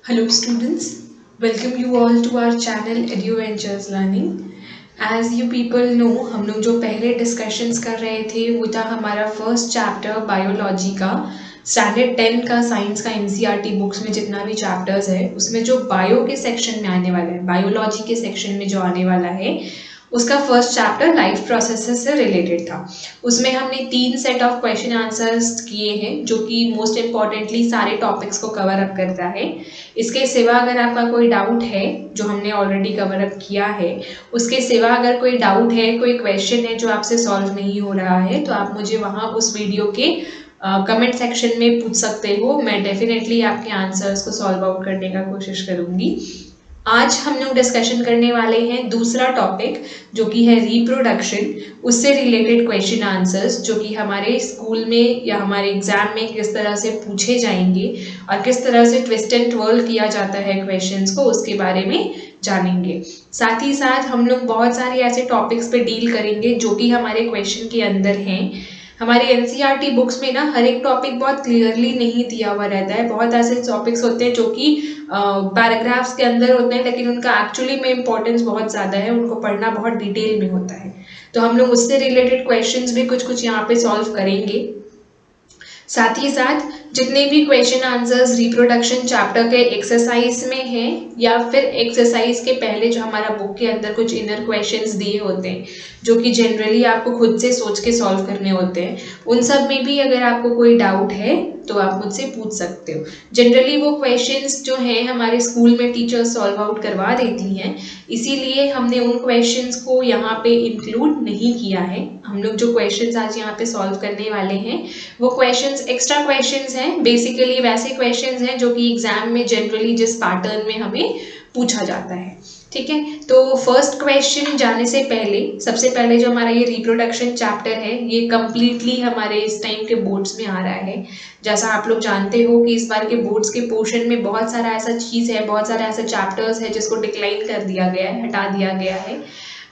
Hello students, welcome you all to our channel EduVentures Learning. As you people know, हम लोग जो पहले discussions कर रहे थे वो था हमारा फर्स्ट चैप्टर बायोलॉजी का, स्टैंडर्ड 10 का साइंस का एनसीईआरटी बुक्स में जितना भी चैप्टर्स है उसमें जो बायो के सेक्शन में आने वाला है, बायोलॉजी के सेक्शन में जो आने वाला है उसका फर्स्ट चैप्टर लाइफ प्रोसेसेस से रिलेटेड था। उसमें हमने 3 सेट ऑफ क्वेश्चन आंसर्स किए हैं जो कि मोस्ट इम्पॉर्टेंटली सारे टॉपिक्स को कवर अप करता है। इसके सिवा अगर आपका कोई डाउट है जो हमने ऑलरेडी कवर अप किया है, उसके सिवा अगर कोई डाउट है, कोई क्वेश्चन है जो आपसे सॉल्व नहीं हो रहा है, तो आप मुझे वहाँ उस वीडियो के कमेंट सेक्शन में पूछ सकते हो। मैं डेफिनेटली आपके आंसर्स को सॉल्व आउट करने का कोशिश करूँगी। आज हम लोग डिस्कशन करने वाले हैं दूसरा टॉपिक जो कि है रिप्रोडक्शन, उससे रिलेटेड क्वेश्चन आंसर्स जो कि हमारे स्कूल में या हमारे एग्जाम में किस तरह से पूछे जाएंगे और किस तरह से ट्विस्ट एंड ट्विर्ल किया जाता है क्वेश्चंस को, उसके बारे में जानेंगे। साथ ही साथ हम लोग बहुत सारे ऐसे टॉपिक्स पे डील करेंगे जो कि हमारे क्वेश्चन के अंदर हैं। हमारे एनसीईआरटी बुक्स में ना हर एक टॉपिक बहुत क्लियरली नहीं दिया हुआ रहता है। बहुत ऐसे टॉपिक्स होते हैं जो कि पैराग्राफ्स के अंदर होते हैं लेकिन उनका एक्चुअली में इम्पोर्टेंस बहुत ज़्यादा है, उनको पढ़ना बहुत डिटेल में होता है। तो हम लोग उससे रिलेटेड क्वेश्चंस भी कुछ कुछ यहाँ पे सॉल्व करेंगे। साथ ही साथ जितने भी क्वेश्चन आंसर्स रिप्रोडक्शन चैप्टर के एक्सरसाइज में हैं या फिर एक्सरसाइज के पहले जो हमारा बुक के अंदर कुछ इनर क्वेश्चंस दिए होते हैं जो कि जनरली आपको खुद से सोच के सॉल्व करने होते हैं, उन सब में भी अगर आपको कोई डाउट है तो आप मुझसे पूछ सकते हो। जनरली वो क्वेश्चंस जो हैं हमारे स्कूल में टीचर्स सॉल्व आउट करवा देती हैं, इसीलिए हमने उन क्वेश्चंस को यहाँ पे इंक्लूड नहीं किया है। हम लोग जो क्वेश्चंस आज यहाँ पे सॉल्व करने वाले हैं वो क्वेश्चंस एक्स्ट्रा क्वेश्चंस हैं, बेसिकली वैसे क्वेश्चंस हैं जो कि एग्जाम में जनरली जिस पैटर्न में हमें पूछा जाता है। ठीक है, तो फर्स्ट क्वेश्चन जाने से पहले सबसे पहले जो हमारा ये रिप्रोडक्शन चैप्टर है ये कंप्लीटली हमारे इस टाइम के बोर्ड्स में आ रहा है। जैसा आप लोग जानते हो कि इस बार के बोर्ड्स के पोर्शन में बहुत सारा ऐसा चीज़ है, बहुत सारा ऐसा चैप्टर्स है जिसको डिक्लाइन कर दिया गया है, हटा दिया गया है।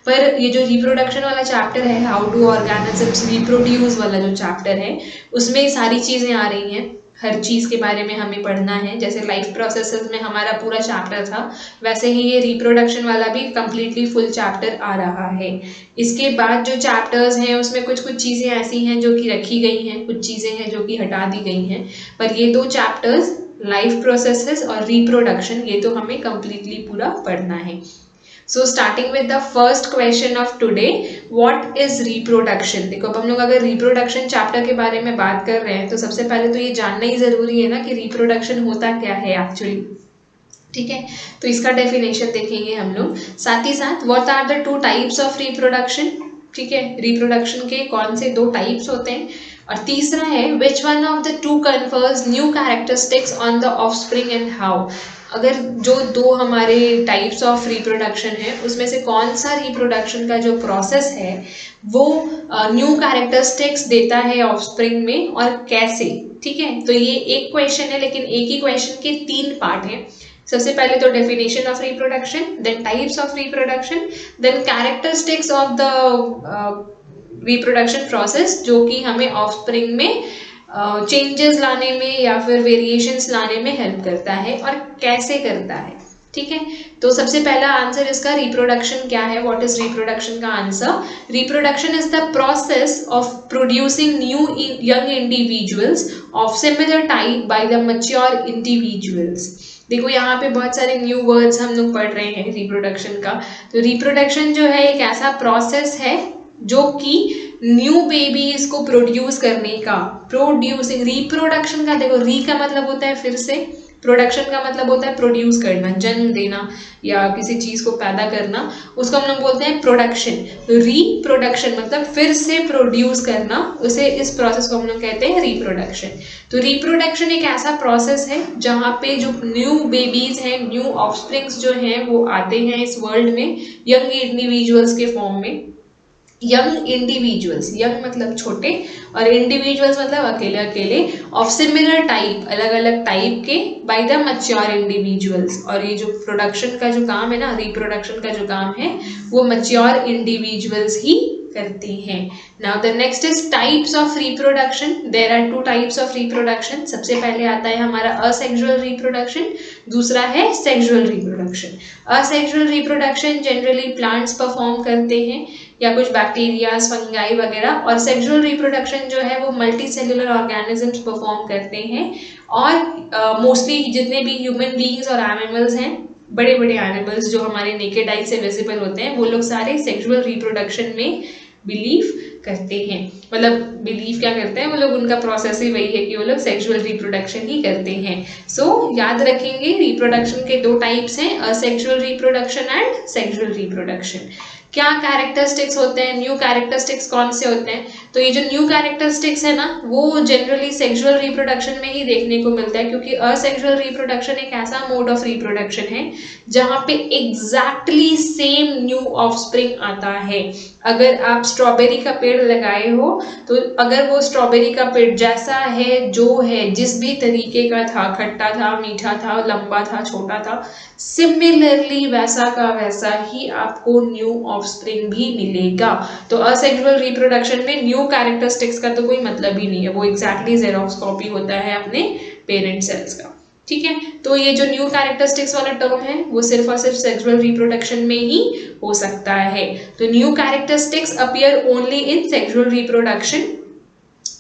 पर ये जो रिप्रोडक्शन वाला चैप्टर है, हाउ डू ऑर्गेनिजम्स रिप्रोड्यूस वाला जो चैप्टर है, उसमें सारी चीज़ें आ रही हैं। हर चीज़ के बारे में हमें पढ़ना है। जैसे लाइफ प्रोसेसेस में हमारा पूरा चैप्टर था, वैसे ही ये रिप्रोडक्शन वाला भी कंप्लीटली फुल चैप्टर आ रहा है। इसके बाद जो चैप्टर्स हैं उसमें कुछ कुछ चीज़ें ऐसी हैं जो कि रखी गई हैं, कुछ चीज़ें हैं जो कि हटा दी गई हैं। पर ये 2 चैप्टर्स लाइफ प्रोसेसेस और रिप्रोडक्शन, ये तो हमें कंप्लीटली पूरा पढ़ना है। So starting with the first question of today, what is reproduction? देखो अब हम लोग अगर reproduction चैप्टर के बारे में बात कर रहे हैं तो सबसे पहले तो ये जानना ही जरूरी है ना कि reproduction होता क्या है एक्चुअली। ठीक है, तो इसका डेफिनेशन देखेंगे हम लोग। साथ ही साथ what are the 2 types of reproduction. ठीक है, रिप्रोडक्शन के कौन से 2 टाइप्स होते हैं। और तीसरा है which one of the 2 confers new characteristics on the offspring and how. अगर जो 2 हमारे टाइप्स ऑफ रिप्रोडक्शन है उसमें से कौन सा रिप्रोडक्शन का जो प्रोसेस है वो न्यू कैरेक्टरिस्टिक्स देता है ऑफस्प्रिंग में और कैसे। ठीक है, तो ये एक क्वेश्चन है लेकिन एक ही क्वेश्चन के 3 पार्ट हैं। सबसे पहले तो definition of reproduction, then types of reproduction, then characteristics of the reproduction process जो कि हमें ऑफस्प्रिंग में चेंजेस लाने में या फिर वेरिएशंस लाने में हेल्प करता है और कैसे करता है। ठीक है, तो सबसे पहला आंसर इसका रिप्रोडक्शन क्या है, व्हाट इज रिप्रोडक्शन का answer. Reproduction is the process of producing new young individuals of similar type by the mature individuals. देखो यहाँ पे बहुत सारे न्यू वर्ड्स हम लोग पढ़ रहे हैं रिप्रोडक्शन का। तो रिप्रोडक्शन जो है एक ऐसा प्रोसेस है जो कि न्यू बेबीज को प्रोड्यूस करने का, प्रोड्यूसिंग, रिप्रोडक्शन का देखो री का मतलब होता है फिर से, प्रोडक्शन का मतलब होता है प्रोड्यूस करना, जन्म देना या किसी चीज को पैदा करना, उसको हम लोग बोलते हैं प्रोडक्शन। तो रिप्रोडक्शन मतलब फिर से प्रोड्यूस करना, उसे इस प्रोसेस को हम लोग कहते हैं रिप्रोडक्शन। तो रिप्रोडक्शन एक ऐसा प्रोसेस है जहाँ पे जो न्यू बेबीज हैं, न्यू ऑफस्प्रिंग्स जो हैं वो आते हैं इस वर्ल्ड में यंग इंडिविजुअल्स के फॉर्म में। यंग इंडिविजुअल्स, यंग मतलब छोटे और इंडिविजुअल्स मतलब अकेले अकेले, ऑफ सिमिलर टाइप, अलग अलग टाइप के, बाय द मैच्योर इंडिविजुअल्स। और ये जो प्रोडक्शन का जो काम है ना, रिप्रोडक्शन का जो काम है वो मैच्योर इंडिविजुअल्स ही करते हैं। Now the next is types of reproduction. There are two types of reproduction. सबसे पहले आता है हमारा असेक्सुअल रिप्रोडक्शन, दूसरा है sexual reproduction. Asexual reproduction generally plants perform करते हैं या कुछ बैक्टीरिया, फंगाई वगैरह, और सेक्सुअल रिप्रोडक्शन जो है वो मल्टी सेलुलर ऑर्गेनिजम्स परफॉर्म करते हैं। और मोस्टली जितने भी ह्यूमन बीइंग्स और एनिमल्स हैं, बड़े बड़े एनिमल्स जो हमारे नेकेड आई से विजिबल होते हैं, वो लोग सारे सेक्सुअल रिप्रोडक्शन में बिलीव करते हैं। मतलब बिलीव क्या करते हैं वो लोग, उनका प्रोसेस ही वही है कि वो लोग सेक्सुअल रिप्रोडक्शन ही करते हैं। सो याद रखेंगे रिप्रोडक्शन के दो टाइप्स हैं, asexual reproduction and sexual reproduction. क्या कैरेक्टरिस्टिक्स होते हैं, न्यू कैरेक्टरिस्टिक्स कौन से होते हैं? तो ये जो न्यू कैरेक्टरिस्टिक्स है ना, वो जनरली सेक्सुअल रिप्रोडक्शन में ही देखने को मिलता है, क्योंकि असेक्सुअल रिप्रोडक्शन एक ऐसा मोड ऑफ रिप्रोडक्शन है जहाँ पे एग्जैक्टली सेम न्यू ऑफस्प्रिंग आता है। अगर आप स्ट्रॉबेरी का पेड़ लगाए हो तो अगर वो स्ट्रॉबेरी का पेड़ जैसा है, जो है, जिस भी तरीके का था, खट्टा था, मीठा था, लंबा था, छोटा था, सिमिलरली वैसा का वैसा ही आपको न्यू ऑफस्प्रिंग भी मिलेगा। तो असेक्सुअल रिप्रोडक्शन में न्यू कैरेक्टरिस्टिक्स का तो कोई मतलब ही नहीं है, वो एग्जैक्टली जेरोक्स कॉपी होता है अपने पेरेंट सेल्स का। ठीक है, तो ये जो न्यू कैरेक्टरिस्टिक्स वाला टर्म है वो सिर्फ और सिर्फ सेक्सुअल रिप्रोडक्शन में ही हो सकता है। तो new characteristics appear only in sexual reproduction.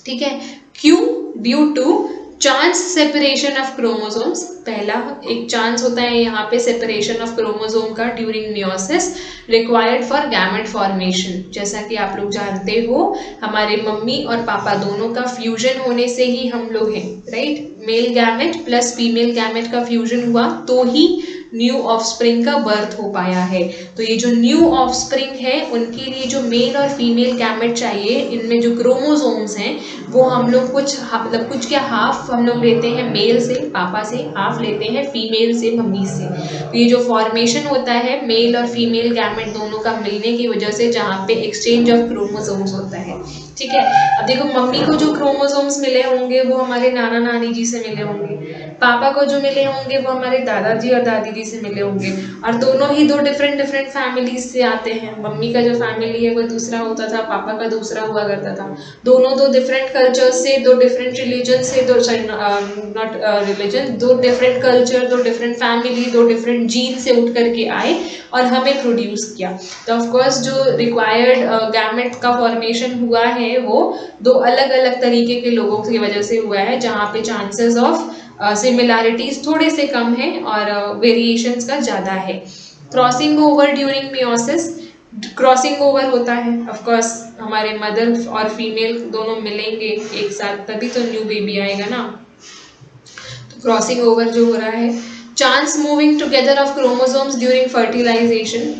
ठीक है, क्यों? Due to chance separation of chromosomes. पहला एक चांस होता है यहाँ पे सेपरेशन ऑफ क्रोमोसोम का during meiosis, required for gamete formation. जैसा कि आप लोग जानते हो, हमारे मम्मी और पापा दोनों का फ्यूजन होने से ही हम लोग हैं, right? Male gamete plus female gamete का फ्यूजन हुआ तो ही न्यू ऑफस्प्रिंग का बर्थ हो पाया है। तो ये जो न्यू ऑफस्प्रिंग है उनके लिए जो मेल और फीमेल गैमेट चाहिए, इनमें जो क्रोमोसोम्स हैं वो हम लोग मतलब कुछ क्या हाफ हम लोग लेते हैं मेल से, पापा से, हाफ लेते हैं फीमेल से, मम्मी से। तो ये जो फॉर्मेशन होता है मेल और फीमेल गैमेट दोनों का मिलने की वजह से, जहाँ पे एक्सचेंज ऑफ क्रोमोसोम्स होता है। ठीक है, अब देखो मम्मी को जो क्रोमोसोम्स मिले होंगे वो हमारे नाना नानी जी से मिले होंगे, पापा को जो मिले होंगे वो हमारे दादाजी और दादी जी से मिले होंगे, और दोनों ही दो डिफरेंट डिफरेंट फैमिलीज से आते हैं। मम्मी का जो फैमिली है वो दूसरा होता था, पापा का दूसरा हुआ करता था। दोनों दो डिफरेंट कल्चर से, दो डिफरेंट रिलीजन से, दो नॉट रिलीजन, दो डिफरेंट कल्चर, दो डिफरेंट फैमिली, दो डिफरेंट जीन से उठ करके आए और हमें प्रोड्यूस किया। तो ऑफकोर्स जो रिक्वायर्ड गैमेट का फॉर्मेशन हुआ है वो दो अलग अलग तरीके के लोगों की वजह से हुआ है, जहाँ पे चांसेस ऑफ सिमिलैरिटीज थोड़े से कम है और वेरिएशंस का ज़्यादा है। Crossing over during meiosis, crossing over होता है ऑफकोर्स, हमारे मदर और फीमेल दोनों मिलेंगे एक साथ तभी तो न्यू बेबी आएगा ना। तो क्रॉसिंग ओवर जो हो रहा है, chance moving together of chromosomes during fertilization.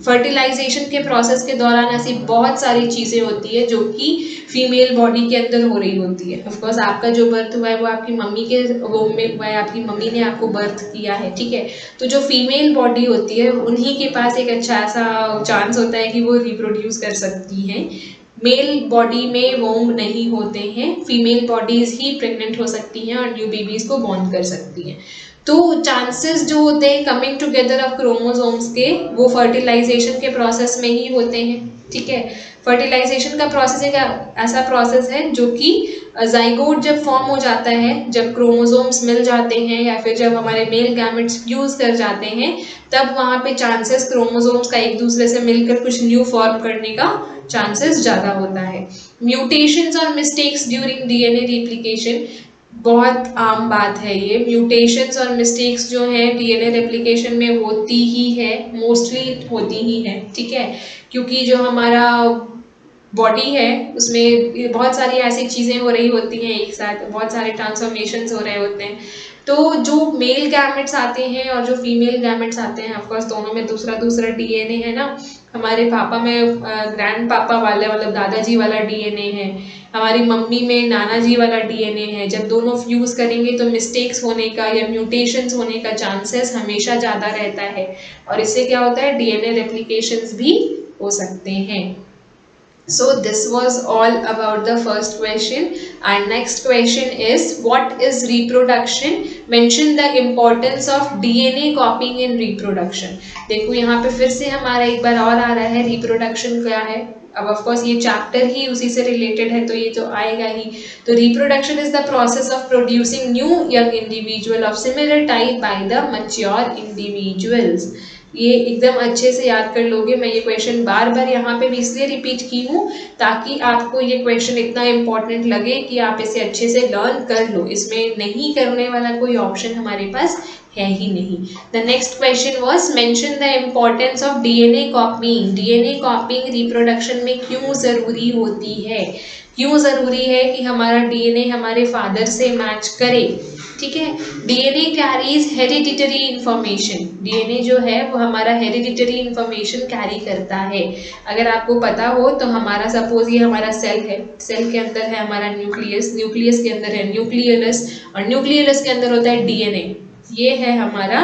Fertilization के प्रोसेस के दौरान ऐसी बहुत सारी चीज़ें होती है जो कि फीमेल बॉडी के अंदर हो रही होती है। ऑफकोर्स आपका जो बर्थ हुआ है वो आपकी मम्मी के वोम में हुआ है, आपकी मम्मी ने आपको बर्थ किया है, ठीक है। तो जो फीमेल बॉडी होती है उन्हीं के पास एक अच्छा ऐसा चांस होता है कि वो रिप्रोड्यूस कर सकती हैं। मेल बॉडी में वोम नहीं होते हैं, फीमेल बॉडीज ही प्रेग्नेंट हो सकती हैं और न्यू बेबीज को बॉर्न कर सकती हैं। तो चांसेस जो होते हैं कमिंग टुगेदर ऑफ क्रोमोसोम्स के, वो फर्टिलाइजेशन के प्रोसेस में ही होते हैं, ठीक है। फर्टिलाइजेशन का प्रोसेस एक ऐसा प्रोसेस है जो कि जाइगोट जब फॉर्म हो जाता है, जब क्रोमोसोम्स मिल जाते हैं या फिर जब हमारे मेल गैमेट्स फ्यूज कर जाते हैं, तब वहाँ पे चांसेस क्रोमोसोम्स का एक दूसरे से मिलकर कुछ न्यू फॉर्म करने का चांसेस ज़्यादा होता है। म्यूटेशंस और मिस्टेक्स ड्यूरिंग डीएनए रिप्लिकेशन, बहुत आम बात है ये। म्यूटेशंस और मिस्टेक्स जो है डीएनए रेप्लिकेशन में होती ही है, मोस्टली होती ही है, ठीक है। क्योंकि जो हमारा बॉडी है उसमें बहुत सारी ऐसी चीज़ें हो रही होती हैं एक साथ, बहुत सारे ट्रांसफॉर्मेशंस हो रहे होते हैं। तो जो मेल गैमेट्स आते हैं और जो फीमेल गैमेट्स आते हैं, ऑफकोर्स दोनों में दूसरा दूसरा डीएनए है ना। हमारे पापा में ग्रैंड पापा वाला मतलब दादाजी वाला डीएनए है, हमारी मम्मी में नाना जी वाला डीएनए है। जब दोनों फ्यूज करेंगे तो मिस्टेक्स होने का या म्यूटेशंस होने का चांसेस हमेशा ज़्यादा रहता है, और इससे क्या होता है डीएनए रेप्लिकेशंस भी हो सकते हैं। So this was all about the first question, and next question is what is reproduction? Mention the importance of DNA copying in reproduction. देखो यहाँ पे फिर से हमारा एक बार और आ रहा है, reproduction क्या है, अब ऑफ कोर्स ये चैप्टर ही उसी से रिलेटेड है तो ये तो आएगा ही। तो reproduction is the process of producing new young individual of similar type by the mature individuals. ये एकदम अच्छे से याद कर लोगे। मैं ये क्वेश्चन बार बार यहाँ पे भी इसलिए रिपीट की हूँ ताकि आपको ये क्वेश्चन इतना इम्पोर्टेंट लगे कि आप इसे अच्छे से लर्न कर लो। इसमें नहीं करने वाला कोई ऑप्शन हमारे पास है ही नहीं। The next question was mention the importance of DNA कॉपिंग। DNA कॉपिंग reproduction में क्यों ज़रूरी होती है? क्यों ज़रूरी है कि हमारा डीएनए हमारे फादर से मैच करे? ठीक है, DNA carries hereditary information. DNA जो है वो हमारा हेरिडिटरी इंफॉर्मेशन कैरी करता है। अगर आपको पता हो तो हमारा सपोज ये हमारा सेल है, सेल के अंदर है हमारा न्यूक्लियस, न्यूक्लियस के अंदर है न्यूक्लियोलस और न्यूक्लियोलस के अंदर होता है डीएनए। ये है हमारा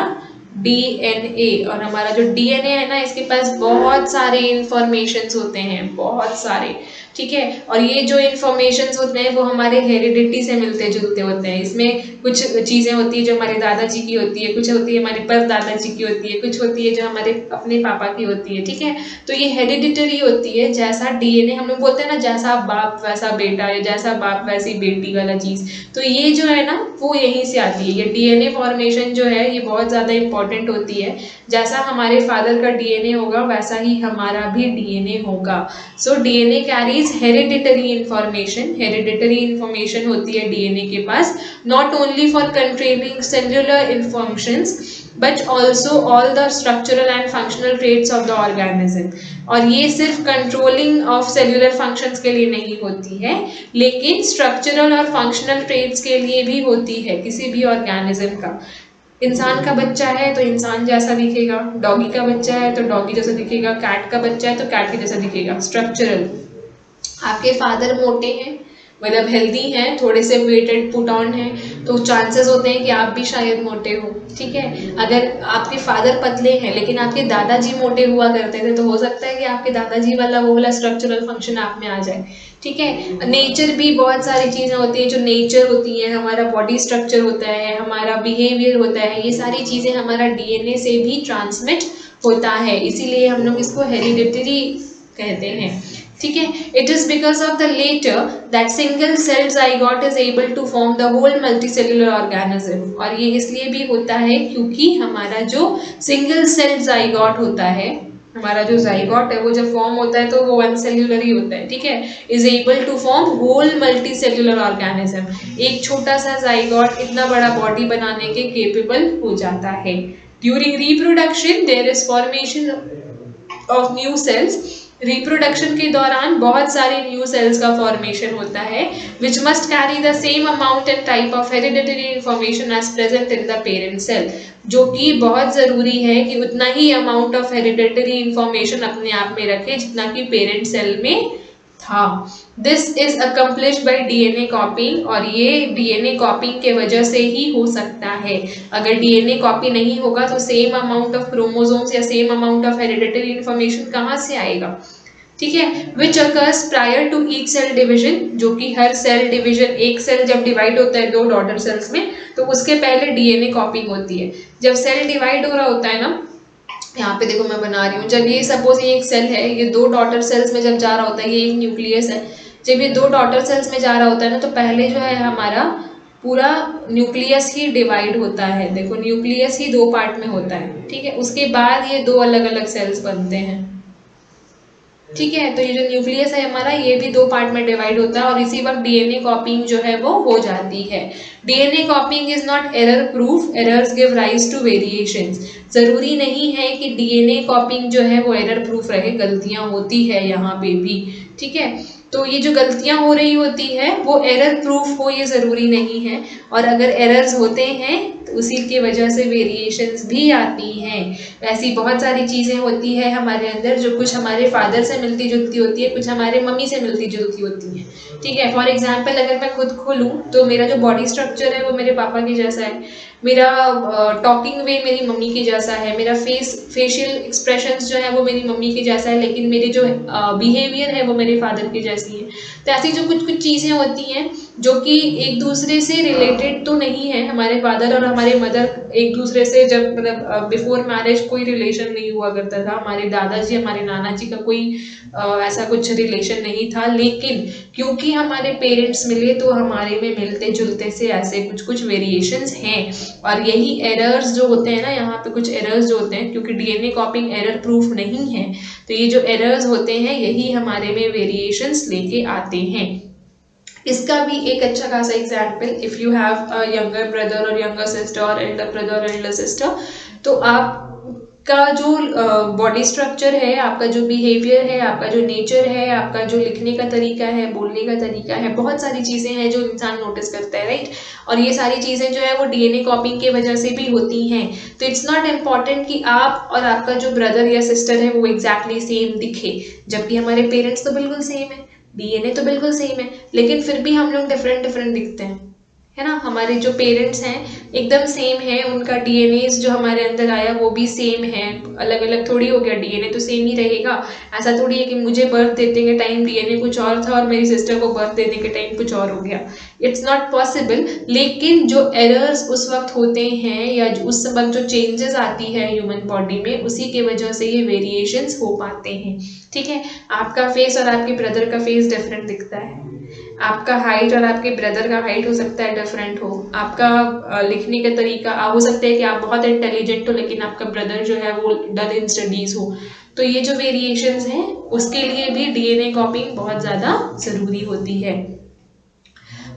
डीएनए और हमारा जो डीएनए है ना इसके पास बहुत सारे इंफॉर्मेशंस होते हैं, बहुत सारे। ठीक है, और ये जो इन्फॉर्मेशंस होते हैं वो हमारे हेरिडिटी से मिलते जुलते होते हैं। इसमें कुछ चीज़ें होती है जो हमारे दादाजी की होती है, कुछ होती है हमारे परदादाजी की होती है, कुछ होती है जो हमारे अपने पापा की होती है। ठीक है, तो ये हेरिडिटरी होती है। जैसा डीएनए हम लोग बोलते हैं ना, जैसा बाप वैसा बेटा या जैसा बाप वैसी बेटी वाला चीज़, तो ये जो है ना वो यहीं से आती है। ये डीएनए फॉर्मेशन जो है ये बहुत ज़्यादा इंपॉर्टेंट होती है। जैसा हमारे फादर का डीएनए होगा वैसा ही हमारा भी डीएनए होगा। So DNA carries hereditary information. Hereditary information होती है डीएनए के पास, not only for controlling cellular functions but also all the structural and functional traits of the organism. और ये सिर्फ कंट्रोलिंग ऑफ सेल्युलर फंक्शंस के लिए नहीं होती है, लेकिन स्ट्रक्चरल और फंक्शनल ट्रेट्स के लिए भी होती है किसी भी ऑर्गेनिज्म का। इंसान का बच्चा है तो इंसान जैसा दिखेगा, डॉगी का बच्चा है तो डॉगी जैसा दिखेगा, कैट का बच्चा है तो कैट के जैसा दिखेगा। स्ट्रक्चरल। आपके फादर मोटे हैं मतलब हेल्दी हैं, थोड़े से वेटेड पुट ऑन है, तो चांसेस होते हैं कि आप भी शायद मोटे हो। ठीक है, अगर आपके फादर पतले हैं लेकिन आपके दादाजी मोटे हुआ करते थे तो हो सकता है कि आपके दादाजी वाला वो वाला स्ट्रक्चरल फंक्शन आप में आ जाए। ठीक है, नेचर भी बहुत सारी चीज़ें होती हैं जो नेचर होती हैं, हमारा बॉडी स्ट्रक्चर होता है, हमारा बिहेवियर होता है, ये सारी चीज़ें हमारा डीएनए से भी ट्रांसमिट होता है, इसीलिए हम लोग इसको हेरिडिटरी कहते हैं। ठीक है, it is because of the latter that single cell zygote is able to form the whole multicellular organism. और ये इसलिए भी होता है क्योंकि हमारा जो सिंगल सेल जाइगोट होता है, हमारा जो जाइगोट है वो जब फॉर्म होता है तो वो वन सेल्युलर ही होता है। ठीक है, is able to form whole multicellular organism. एक छोटा सा जाइगोट इतना बड़ा बॉडी बनाने के केपेबल हो जाता है। During reproduction there is formation of new cells. Reproduction के दौरान बहुत सारे न्यू सेल्स का फॉर्मेशन होता है which must carry the same amount and type of hereditary information as present in the parent cell, जो कि बहुत ज़रूरी है कि उतना ही अमाउंट ऑफ हेरिडिटरी इंफॉर्मेशन अपने आप में रखे जितना कि पेरेंट सेल में था। This is accomplish bye DNA कॉपिंग, और ये डीएनए कॉपिंग के वजह से ही हो सकता है। अगर डीएनए कॉपी नहीं होगा तो सेम अमाउंट ऑफ क्रोमोसोम्स या same amount of hereditary information कहाँ से आएगा? ठीक है, which occurs prior to each cell division, जो कि हर सेल डिविजन, एक सेल जब डिवाइड होता है दो डॉटर सेल्स में तो उसके पहले डीएनए कॉपिंग होती है। जब सेल डिवाइड हो रहा होता है ना, यहाँ पे देखो मैं बना रही हूँ, जब ये सपोज ये एक सेल है, ये दो डॉटर सेल्स में जब जा रहा होता है, ये एक न्यूक्लियस है, जब ये दो डॉटर सेल्स में जा रहा होता है ना तो पहले जो है हमारा पूरा न्यूक्लियस ही डिवाइड होता है। देखो न्यूक्लियस ही दो पार्ट में होता है। ठीक है, उसके बाद ये दो अलग अलग सेल्स बनते हैं। ठीक है, तो ये जो न्यूक्लियस है हमारा ये भी दो पार्ट में डिवाइड होता है और इसी वक्त डीएनए कॉपिंग जो है वो हो जाती है। DNA copying is not error proof, errors give rise to variations. जरूरी नहीं है कि डीएनए कॉपिंग जो है वो एरर प्रूफ रहे, गलतियां होती है यहाँ पे भी। ठीक है, तो ये जो गलतियां हो रही होती है वो एरर प्रूफ हो ये ज़रूरी नहीं है, और अगर एरर्स होते हैं तो उसी की वजह से वेरिएशंस भी आती हैं। ऐसी बहुत सारी चीज़ें होती है हमारे अंदर जो कुछ हमारे फादर से मिलती जुलती होती है, कुछ हमारे मम्मी से मिलती जुलती होती हैं। ठीक है, फॉर एग्जाम्पल अगर मैं खुद खोलूँ तो मेरा जो बॉडी स्ट्रक्चर है वो मेरे पापा के जैसा है, मेरा टॉकिंग वे मेरी मम्मी की जैसा है, मेरा फेशियल एक्सप्रेशंस जो है वो मेरी मम्मी के जैसा है, लेकिन मेरी जो बिहेवियर है वो मेरे फादर के जैसी है। तो ऐसी जो कुछ कुछ चीज़ें होती हैं जो कि एक दूसरे से रिलेटेड तो नहीं है। हमारे फादर और हमारे मदर एक दूसरे से जब मतलब बिफोर मैरिज कोई रिलेशन नहीं हुआ करता था। हमारे दादाजी हमारे नाना जी का कोई ऐसा कुछ रिलेशन नहीं था, लेकिन क्योंकि हमारे पेरेंट्स मिले तो हमारे में मिलते जुलते से ऐसे कुछ कुछ वेरिएशंस हैं। और यही एरर्स जो होते हैं ना, यहाँ पे कुछ एरर्स जो होते हैं, क्योंकि डीएनए कॉपिंग एरर प्रूफ नहीं है, तो ये जो एरर्स होते हैं यही हमारे में वेरिएशंस लेके आते हैं। इसका भी एक अच्छा खासा example, if you have a younger brother और यंगर सिस्टर और एल्डर ब्रदर और एल्डर सिस्टर, तो आपका जो बॉडी स्ट्रक्चर है, आपका जो बिहेवियर है, आपका जो नेचर है, आपका जो लिखने का तरीका है, बोलने का तरीका है, बहुत सारी चीज़ें हैं जो इंसान नोटिस करता है, राइट। और ये सारी चीज़ें जो है वो डीएनए कॉपिंग की वजह से भी होती हैं। तो इट्स नॉट इम्पॉर्टेंट कि आप और आपका जो ब्रदर या सिस्टर है वो एग्जैक्टली सेम दिखे, जबकि हमारे पेरेंट्स तो बिल्कुल सेम है, डीएनए तो बिल्कुल सेम है, लेकिन फिर भी हम लोग डिफरेंट डिफरेंट दिखते हैं, है ना। हमारे जो पेरेंट्स हैं एकदम सेम है, उनका डीएनए जो हमारे अंदर आया वो भी सेम है, अलग अलग थोड़ी हो गया, डीएनए तो सेम ही रहेगा। ऐसा थोड़ी है कि मुझे बर्थ देने के टाइम डीएनए कुछ और था और मेरी सिस्टर को बर्थ देने के टाइम कुछ और हो गया, इट्स नॉट पॉसिबल। लेकिन जो एरर्स उस वक्त होते हैं या उस वक्त जो चेंजेस आती है ह्यूमन बॉडी में, उसी के वजह से ये वेरिएशंस हो पाते हैं, ठीक है। आपका फेस और आपके ब्रदर का फेस डिफरेंट दिखता है, आपका हाइट और आपके ब्रदर का हाइट हो सकता है डिफरेंट हो, आपका लिखने का तरीका हो सकता है कि आप बहुत इंटेलिजेंट हो लेकिन आपका ब्रदर जो है वो डल इन स्टडीज हो। तो ये जो वेरिएशंस हैं उसके लिए भी डीएनए कॉपिंग बहुत ज़्यादा ज़रूरी होती है।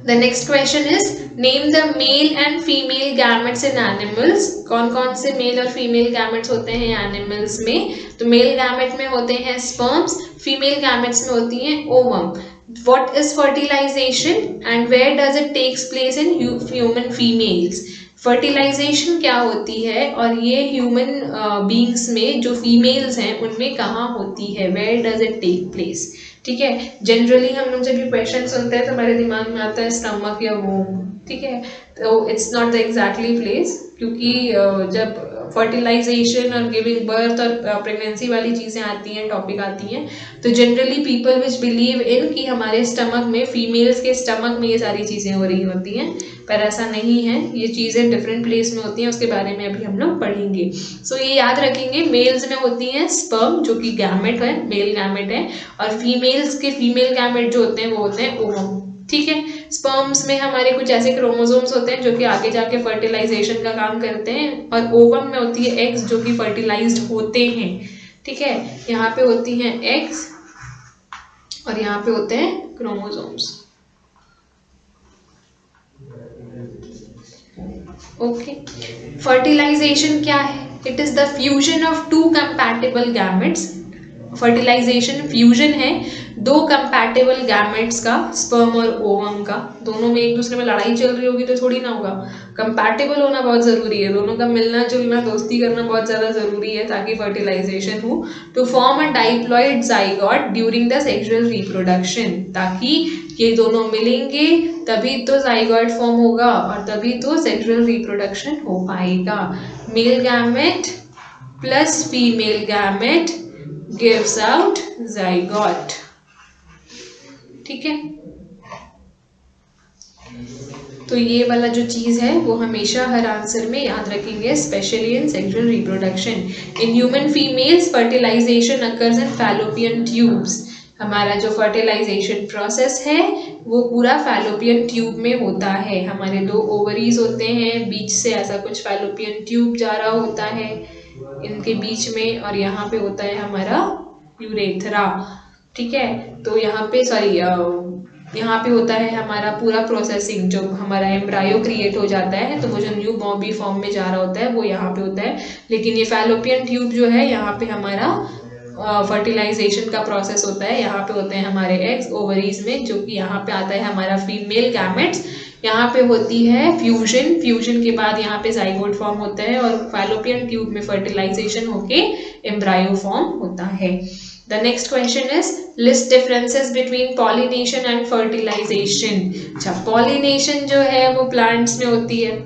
The next question is name the male and female gametes in animals। कौन कौन से मेल और फीमेल गैमेट्स होते हैं एनिमल्स में? तो मेल गैमेट में होते हैं स्पर्म्स, फीमेल गैमेट्स में होती हैं ovum. What is fertilization and where does it takes place in human females? Fertilization क्या होती है और ये ह्यूमन बींग्स में जो फीमेल्स हैं उनमें कहाँ होती है, where does it take place, ठीक है। जनरली हम लोग जब ये क्वेश्चन सुनते हैं तो हमारे दिमाग में आता है स्टमक या वोम, ठीक है। तो it's not the exactly place, क्योंकि जब फर्टिलाइजेशन और गिविंग बर्थ और प्रेगनेंसी वाली चीज़ें आती हैं, टॉपिक आती हैं, तो generally people which believe in कि हमारे स्टमक में, फीमेल्स के स्टमक में ये सारी चीज़ें हो रही होती हैं, पर ऐसा नहीं है। ये चीज़ें डिफरेंट प्लेस में होती हैं, उसके बारे में अभी हम लोग पढ़ेंगे। सो ये याद रखेंगे, मेल्स में होती हैं स्पर्म जो कि गैमेट है, मेल गैमेट है, और फीमेल्स के फीमेल गैमेट जो होते हैं वो होते हैं ओवम, ठीक है। स्पर्म्स में हमारे कुछ ऐसे क्रोमोसोम्स होते हैं जो कि आगे जाके फर्टिलाइजेशन का काम करते हैं, और ओवम में होती है एग्स जो कि फर्टिलाइज्ड होते हैं, ठीक है। यहाँ पे होती हैं एग्स और यहाँ पे होते हैं क्रोमोसोम्स, ओके। फर्टिलाइजेशन क्या है? It is the fusion of two compatible gametes. Fertilization fusion है दो कंपैटिबल गैमेट्स का, स्पर्म और ओवम का। दोनों में एक दूसरे में लड़ाई चल रही होगी तो थोड़ी ना होगा, कंपैटिबल होना बहुत ज़रूरी है, दोनों का मिलना जुलना दोस्ती करना बहुत ज़्यादा ज़रूरी है ताकि फर्टिलाइजेशन हो। To form a diploid zygote during the sexual reproduction, ताकि ये दोनों मिलेंगे तभी तो जाइगोट फॉर्म होगा और तभी तो सेक्सुअल रिप्रोडक्शन हो पाएगा। Male gamete plus female gamete gives out zygote, ठीक है। तो ये वाला जो चीज़ है वो हमेशा हर आंसर में याद रखेंगे, specially in sexual reproduction. In human females fertilization occurs in fallopian tubes. हमारा जो फर्टिलाइजेशन प्रोसेस है वो पूरा फैलोपियन ट्यूब में होता है। हमारे दो ओवरीज होते हैं, बीच से ऐसा कुछ फैलोपियन ट्यूब जा रहा होता है इनके बीच में, और यहाँ पे होता है हमारा यूरेथ्रा, ठीक है। तो यहाँ पे यहाँ पे होता है हमारा पूरा प्रोसेसिंग, जो हमारा एम्ब्रायो क्रिएट हो जाता है तो वो जो न्यू बॉबी फॉर्म में जा रहा होता है वो यहाँ पे होता है। लेकिन ये फैलोपियन ट्यूब जो है यहाँ पे हमारा फर्टिलाइजेशन का प्रोसेस होता है। यहाँ पे होते हैं हमारे एग्स ओवरीज में, जो कि यहाँ पे आता है हमारा फीमेल गैमेट्स। यहाँ पे होती है फ्यूजन, फ्यूजन के बाद यहाँ पे जाइगोट फॉर्म होता है और फैलोपियन ट्यूब में फर्टिलाइजेशन होके एम्ब्रायो फॉर्म होता है। The next question is list differences between pollination and fertilization। अच्छा, pollination जो है वो plants में होती है,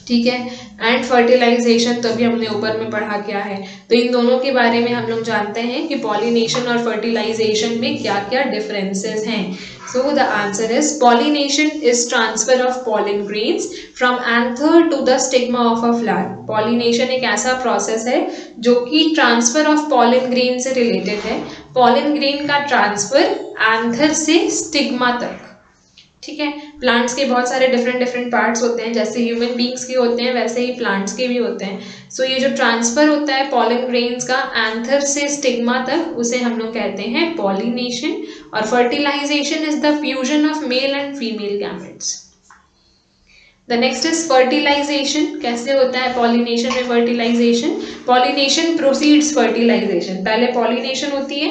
ठीक है, एंड फर्टिलाइजेशन तो अभी हमने ऊपर में पढ़ा क्या है। तो इन दोनों के बारे में हम लोग जानते हैं कि पॉलिनेशन और फर्टिलाइजेशन में क्या क्या डिफरेंसेस हैं। So the answer is pollination is transfer of pollen grains from anther to the stigma of a flower. Pollination एक ऐसा प्रोसेस है जो कि ट्रांसफर ऑफ पॉलन ग्रेन से रिलेटेड है. पॉलन ग्रेन का ट्रांसफर एंथर से स्टिग्मा तक. ठीक है. प्लांट्स के बहुत सारे डिफरेंट पार्ट्स होते हैं, जैसे ह्यूमन बींग्स के होते हैं वैसे ही प्लांट्स के भी होते हैं. सो ये जो ट्रांसफर होता है पॉलन ग्रेन्स का एंथर से स्टिग्मा तक, उसे हम लोग कहते हैं पॉलिनेशन. और fertilization is the fusion of male and female gametes. The next is fertilization. कैसे होता है पॉलिनेशन में फर्टिलाइजेशन? Pollination proceeds fertilization. पहले पॉलिनेशन होती है,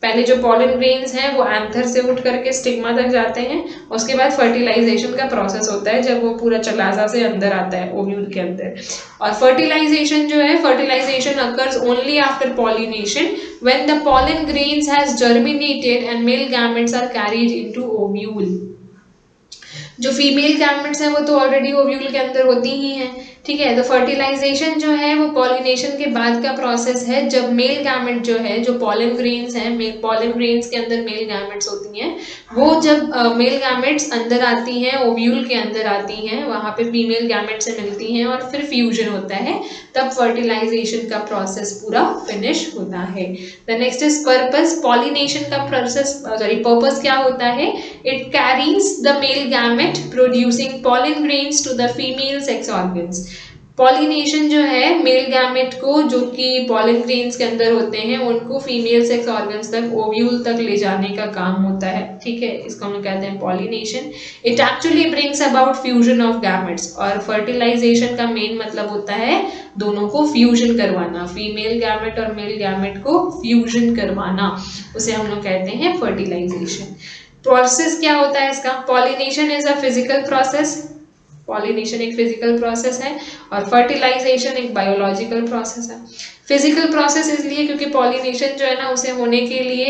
पहले जो पॉलन ग्रेन्स हैं वो एंथर से उठ करके स्टिग्मा तक जाते हैं. उसके बाद फर्टिलाइजेशन का प्रोसेस होता है जब वो पूरा चलाजा से अंदर आता है ओव्यूल के अंदर. और फर्टिलाइजेशन जो है, fertilization occurs only after pollination when the pollen grains has germinated and male gametes are carried into ovule. जो फीमेल गैमेट्स हैं वो तो ऑलरेडी ओव्यूल के अंदर होती ही हैं. ठीक है. तो फर्टिलाइजेशन जो है वो पॉलिनेशन के बाद का प्रोसेस है, जब मेल गैमेट जो है, जो पॉलन ग्रेन्स हैं, पॉलन ग्रेन्स के अंदर मेल गैमेट्स होती हैं, वो जब मेल गैमेट्स अंदर आती हैं, ओव्यूल के अंदर आती हैं, वहाँ पे फीमेल गैमेट से मिलती हैं और फिर फ्यूजन होता है, तब फर्टिलाइजेशन का प्रोसेस पूरा फिनिश होता है. The next is purpose. Pollination का प्रोसेस पर्पस क्या होता है? It carries the male gamete producing pollen grains to the female sex organs. Pollination जो है मेल गैमेट को, जो कि पॉलन ग्रेन्स के अंदर होते हैं, उनको फीमेल सेक्स ऑर्गन्स तक, ओव्यूल तक ले जाने का काम होता है. ठीक है. इसको हम कहते हैं pollination. It actually brings about fusion of gametes. और फर्टिलाइजेशन का मेन मतलब होता है दोनों को फ्यूजन करवाना, फीमेल गैमेट और मेल गैमेट को फ्यूजन करवाना, उसे हम लोग कहते हैं फर्टिलाइजेशन. प्रोसेस क्या होता है इसका? Pollination is a physical process. Pollination एक फिजिकल प्रोसेस है और फर्टिलाइजेशन एक बायोलॉजिकल प्रोसेस है. फिजिकल प्रोसेस इसलिए क्योंकि पॉलिनेशन जो है ना, उसे होने के लिए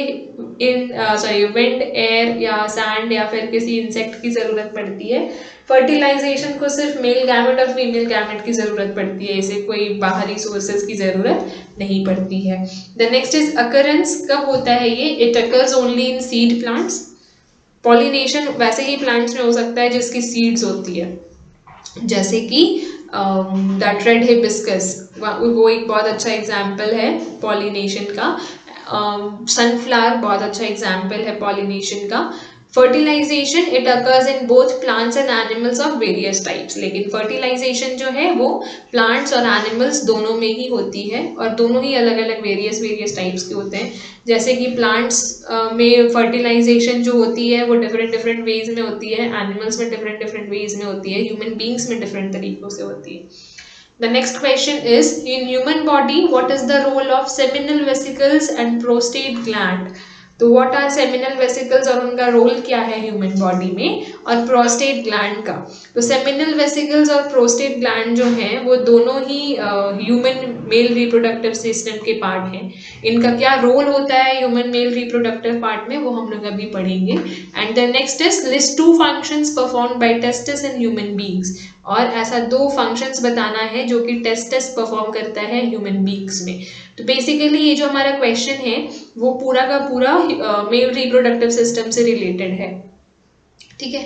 विंड, एयर या सैंड या फिर किसी इंसेक्ट की जरूरत पड़ती है. फर्टिलाइजेशन को सिर्फ मेल गैमेट और फीमेल गैमेट की जरूरत पड़ती है, इसे कोई बाहरी सोर्सेज की जरूरत नहीं पड़ती है. The next is occurrence. कब होता है ये? It occurs only in seed plants. Pollination वैसे ही प्लांट्स में हो सकता है जिसकी सीड्स होती है, जैसे कि दैट रेड हिबिस्कस, वो एक बहुत अच्छा एग्जाम्पल है पॉलिनेशन का. सनफ्लावर बहुत अच्छा एग्जाम्पल है पॉलिनेशन का. Fertilization it occurs in both plants and animals of various types. लेकिन फर्टिलाइजेशन जो है वो प्लांट्स और एनिमल्स दोनों में ही होती है, और दोनों ही अलग अलग वेरियस टाइप्स के होते हैं. जैसे कि प्लांट्स में फर्टिलाइजेशन जो होती है वो डिफरेंट वेज में होती है, एनिमल्स में डिफरेंट वेज में होती है, ह्यूमन बींग्स में डिफरेंट तरीकों से होती है. The next question is, in human body what is the role of seminal vesicles and prostate gland? तो व्हाट आर सेमिनल वेसिकल्स और उनका रोल क्या है ह्यूमन बॉडी में, और प्रोस्टेट ग्लैंड का. तो सेमिनल वेसिकल्स और प्रोस्टेट ग्लैंड जो हैं वो दोनों ही ह्यूमन मेल रिप्रोडक्टिव सिस्टम के पार्ट हैं. इनका क्या रोल होता है ह्यूमन मेल रिप्रोडक्टिव पार्ट में, वो हम लोग अभी पढ़ेंगे. And the next is list 2 functions performed by testis in human beings. और ऐसा 2 फंक्शंस बताना है जो कि टेस्टिस परफॉर्म करता है ह्यूमन बीइंग्स में. तो बेसिकली ये जो हमारा क्वेश्चन है वो पूरा का पूरा मेल रिप्रोडक्टिव सिस्टम से रिलेटेड है. ठीक है.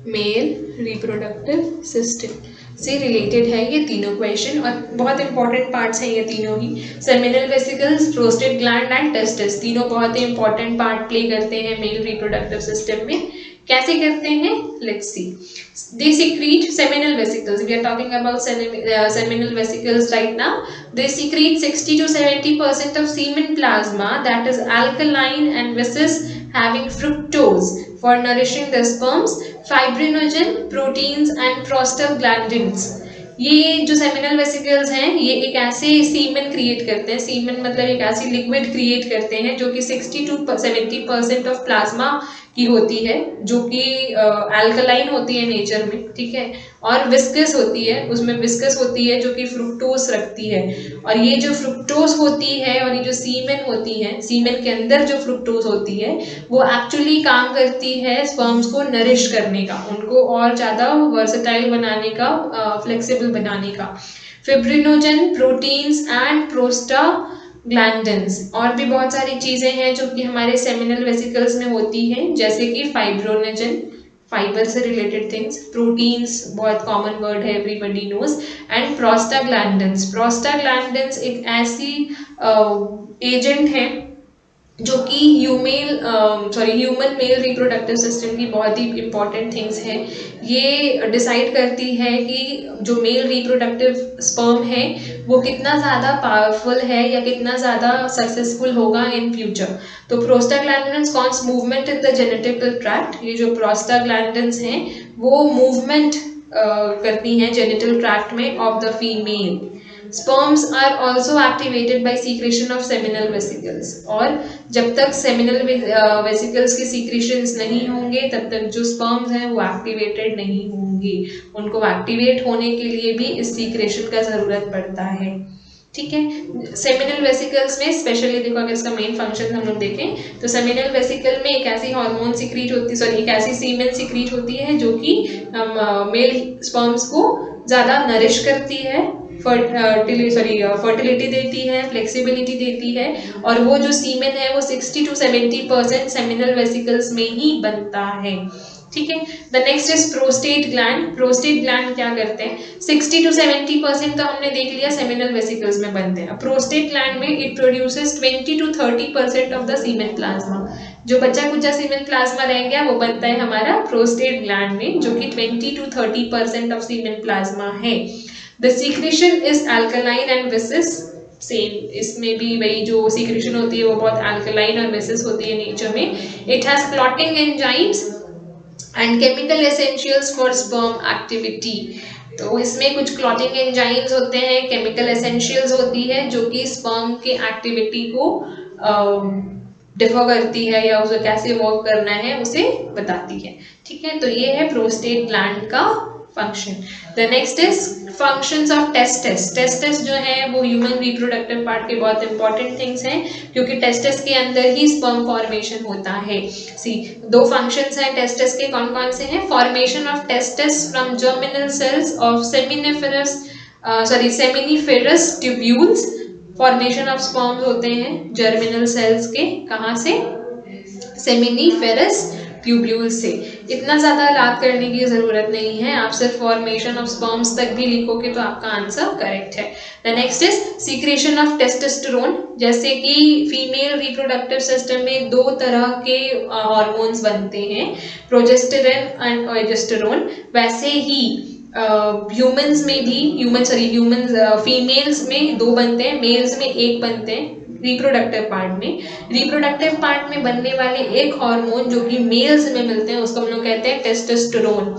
मेल रिप्रोडक्टिव सिस्टम से रिलेटेड है ये तीनों क्वेश्चन, और बहुत इंपॉर्टेंट पार्ट्स हैं ये तीनों ही. Seminal vesicles, prostate gland and testis, तीनों बहुत ही इंपॉर्टेंट पार्ट प्ले करते हैं मेल रिप्रोडक्टिव सिस्टम में. कैसे करते हैं? Let's see. They secrete seminal vesicles. We are talking about seminal vesicles right now. They secrete 60 to 70% of semen plasma that is alkaline and viscous, having fructose for nourishing the sperms, fibrinogen, proteins and prostaglandins. ये जो seminal vesicles हैं ये एक ऐसे सीमेन create करते हैं. सीमेन मतलब एक ऐसी लिक्विड क्रिएट करते हैं जो कि 60 to 70% ऑफ प्लाज्मा की होती है, जो कि अल्कलाइन होती है नेचर में. ठीक है. और विस्कस होती है, उसमें विस्कस होती है जो कि फ्रुक्टोस रखती है. और ये जो फ्रुक्टोस होती है और ये जो सीमेन होती है, सीमेन के अंदर जो फ्रुक्टोस होती है वो एक्चुअली काम करती है स्पर्म्स को नरिश करने का, उनको और ज़्यादा वर्सेटाइल बनाने का, फ्लेक्सिबल बनाने का. फिब्रिनोजन, प्रोटीन्स एंड ग्लैंडन्स, और भी बहुत सारी चीजें हैं जो कि हमारे सेमिनल वेसिकल्स में होती हैं, जैसे कि फाइब्रोनेजन, फाइबर से रिलेटेड थिंग्स, प्रोटीन्स बहुत कॉमन वर्ड है, एवरीबडी नोज, एंड प्रोस्टाग्लैंडन्स। प्रोस्टाग्लैंडन्स एक ऐसी एजेंट है जो कि ह्यूमन मेल रिप्रोडक्टिव सिस्टम की बहुत ही इंपॉर्टेंट थिंग्स है। ये डिसाइड करती है कि जो मेल रिप्रोडक्टिव स्पर्म है वो कितना ज़्यादा पावरफुल है या कितना ज़्यादा सक्सेसफुल होगा इन फ्यूचर। तो prostaglandins cons movement in the genetical tract. ये जो प्रोस्टाग्लैंडिन्स हैं वो मूवमेंट करती हैं जेनिटल ट्रैक्ट में of the female. Sperms are also activated by secretion of seminal vesicles, और जब तक seminal vesicles के secretions नहीं होंगे तब तक जो sperms हैं वो activated नहीं होंगे। उनको activate होने के लिए भी इस secretion का ज़रूरत पड़ता है। ठीक है, सेमिनल वेसिकल्स में स्पेशली देखो, अगर इसका मेन फंक्शन हम लोग देखें तो सेमिनल वेसिकल में एक ऐसी हार्मोन सिक्रीट होती है, एक ऐसी सीमेन सिक्रीट होती है जो कि मेल स्पर्म्स को ज़्यादा नरिश करती है, फर्टिलिटी देती है, फ्लेक्सिबिलिटी देती है, और वो जो सीमेन है वो 60 to 70% सेमिनल वेसिकल्स में ही बनता है। ठीक है, the next is prostate gland. Prostate gland क्या करते हैं, 60 to 70% तो हमने देख लिया सेमिनल वेसिकल्स में बनते हैं। प्रोस्टेट ग्लैंड में it produces 20 to 30% of the semen plasma. जो बच्चा कुचा सीमेन प्लाज्मा रह गया वो बनता है हमारा प्रोस्टेट ग्लैंड में, जो कि 20 to 30% ऑफ सीमेन प्लाज्मा है। The secretion is alkaline and versus. Same इसमें भी वही जो सीक्रेशन होती है वो बहुत अल्कलाइन और विसिस होती है नेचर में। It has clotting enzymes and chemical essentials for sperm activity. तो इसमें कुछ क्लॉटिंग एंजाइम्स होते हैं, केमिकल एसेंशियल्स होती है जो कि स्पर्म के एक्टिविटी को डिफर करती है या उसे कैसे वर्क करना है उसे बताती है। ठीक है, तो ये है प्रोस्टेट ग्लैंड का function. The next is functions of testis. Testis जो है वो ह्यूमन रिप्रोडक्टिव पार्ट के बहुत इंपॉर्टेंट थिंग्स हैं, क्योंकि टेस्टिस के अंदर ही स्पर्म फॉर्मेशन होता है। सी, दो फंक्शंस हैं टेस्टिस के, कौन कौन से हैं? Formation of testis from germinal cells of seminiferous tubules. Formation of sperms होते हैं जर्मिनल सेल्स के, कहाँ से? सेमिनिफेरस ट्यूब्यूल से। इतना ज़्यादा याद करने की ज़रूरत नहीं है, आप सिर्फ फॉर्मेशन ऑफ स्पर्म्स तक भी लिखोगे तो आपका आंसर करेक्ट है। The next is secretion of testosterone. जैसे कि फीमेल रिप्रोडक्टिव सिस्टम में दो तरह के हार्मोन्स बनते हैं, प्रोजेस्टेरोन एंड ओएस्टेरोन, वैसे ही ह्यूमंस में भी फीमेल्स में दो बनते हैं, मेल्स में एक बनते हैं। रिप्रोडक्टिव पार्ट में बनने वाले एक हार्मोन जो कि मेल्स में मिलते हैं उसको हम लोग कहते हैं टेस्टोस्टेरोन।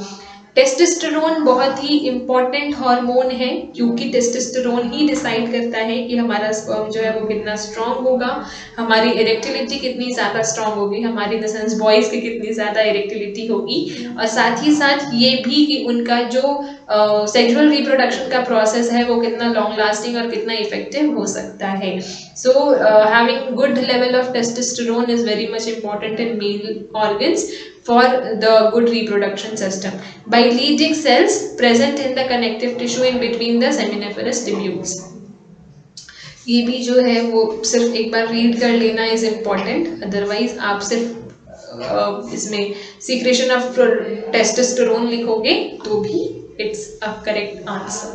टेस्टोस्टेरोन बहुत ही इंपॉर्टेंट हार्मोन है, क्योंकि टेस्टोस्टेरोन ही डिसाइड करता है कि हमारा स्पर्म जो है वो कितना स्ट्रांग होगा, हमारी इरेक्टिलिटी कितनी ज़्यादा स्ट्रांग होगी, हमारी इन द सेंस बॉयज़ की कितनी ज़्यादा इरेक्टिलिटी होगी, और साथ ही साथ ये भी कि उनका जो सेक्सुअल रिप्रोडक्शन का प्रोसेस है वो कितना लॉन्ग लास्टिंग और कितना इफेक्टिव हो सकता है। So having good level of testosterone is very much important in male organs for the good reproduction system by leading cells present in the connective tissue in between the seminiferous tubules. ये भी जो है वो सिर्फ एक बार read कर लेना is important, otherwise आप सिर्फ इसमें सीक्रेशन ऑफ टेस्टोस्टेरोन लिखोगे तो भी it's a correct answer.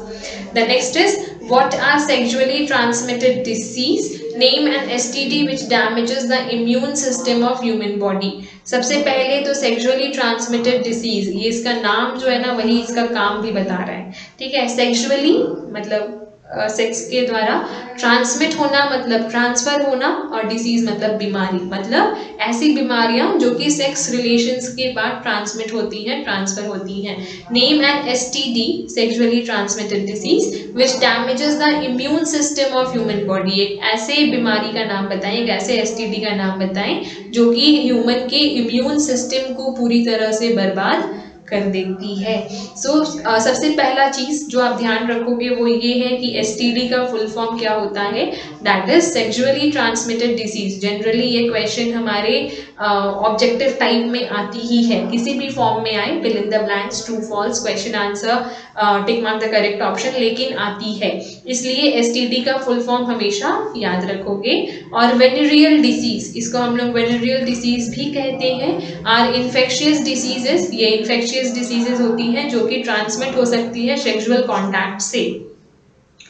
The next is, what are sexually transmitted disease? Name an STD which damages the immune system of human body. सबसे पहले तो sexually transmitted disease, ये इसका नाम जो है ना वही इसका काम भी बता रहा है। ठीक है, sexually मतलब सेक्स के द्वारा, ट्रांसमिट होना मतलब ट्रांसफर होना, और डिसीज मतलब बीमारी, मतलब ऐसी बीमारियां जो कि सेक्स रिलेशंस के बाद ट्रांसमिट होती हैं, ट्रांसफर होती हैं। Name an STD, sexually transmitted disease which damages the immune system of human body. एक ऐसे बीमारी का नाम बताएं, एक ऐसे एसटीडी का नाम बताएं जो कि ह्यूमन के इम्यून सिस्टम को पूरी तरह से बर्बाद कर देती है। सबसे पहला चीज़ जो आप ध्यान रखोगे वो ये है कि एसटीडी का फुल फॉर्म क्या होता है, that is sexually transmitted disease. Generally ये क्वेश्चन हमारे ऑब्जेक्टिव टाइप में आती ही है, किसी भी फॉर्म में आए, fill in the blanks, true false, question answer, tick mark the correct option, लेकिन आती है, इसलिए एसटीडी का फुल फॉर्म हमेशा याद रखोगे। और वेनेरियल डिसीज, इसको हम लोग वेनेरियल डिसीज भी कहते हैं, आर इन्फेक्शियस डिसीजेस। ये इन्फेक्शियस डिसीजेस होती हैं जो कि ट्रांसमिट हो सकती है सेक्सुअल कॉन्टैक्ट से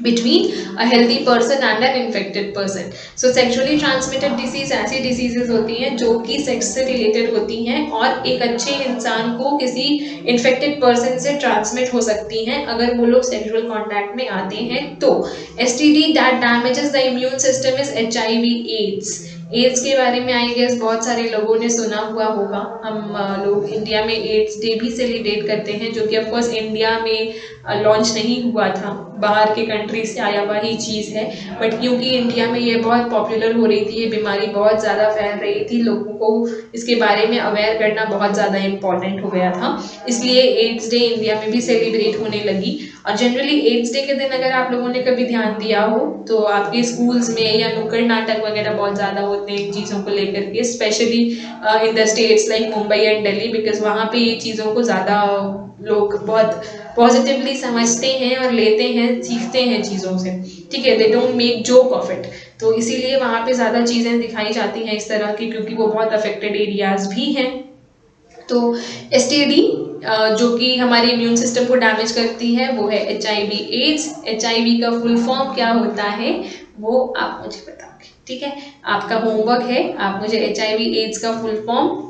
between a healthy person and an infected person. So sexually transmitted disease ऐसी diseases होती हैं जो कि सेक्स से रिलेटेड होती हैं और एक अच्छे इंसान को किसी infected person से ट्रांसमिट हो सकती हैं अगर वो लोग सेक्सुअल कॉन्टैक्ट में आते हैं। तो STD that damages the immune system is HIV AIDS। AIDS के बारे में आई गेस बहुत सारे लोगों ने सुना हुआ होगा। हम लोग इंडिया में एड्स डे भी सेलिब्रेट करते हैं, जो कि ऑफकोर्स इंडिया में लॉन्च नहीं हुआ था, बाहर के कंट्री से आया हुआ ही चीज़ है, बट क्योंकि इंडिया में ये बहुत पॉपुलर हो रही थी, ये बीमारी बहुत ज़्यादा फैल रही थी, लोगों को इसके बारे में अवेयर करना बहुत ज़्यादा इम्पॉर्टेंट हो गया था, इसलिए एड्स डे इंडिया में भी सेलिब्रेट होने लगी। और जनरली एड्स डे के दिन अगर आप लोगों ने कभी ध्यान दिया हो तो आपके स्कूल्स में या नुक्कड़ नाटक वगैरह बहुत ज़्यादा होते हैं इन चीज़ों को लेकर के, specially in the states like Mumbai and Delhi, because वहाँ पे ये चीज़ों को ज़्यादा लोग बहुत पॉजिटिवली समझते हैं और लेते हैं, सीखते हैं चीज़ों से, ठीक है, they don't make joke of it. तो इसीलिए वहाँ पे ज़्यादा चीज़ें दिखाई जाती हैं इस तरह की, क्योंकि वो बहुत अफेक्टेड एरियाज भी हैं। तो एसटीडी जो कि हमारे इम्यून सिस्टम को डैमेज करती है वो है HIV एड्स। HIV का फुल फॉर्म क्या होता है वो आप मुझे बताओगे, ठीक है, आपका होमवर्क है, आप मुझे HIV एड्स का फुल फॉर्म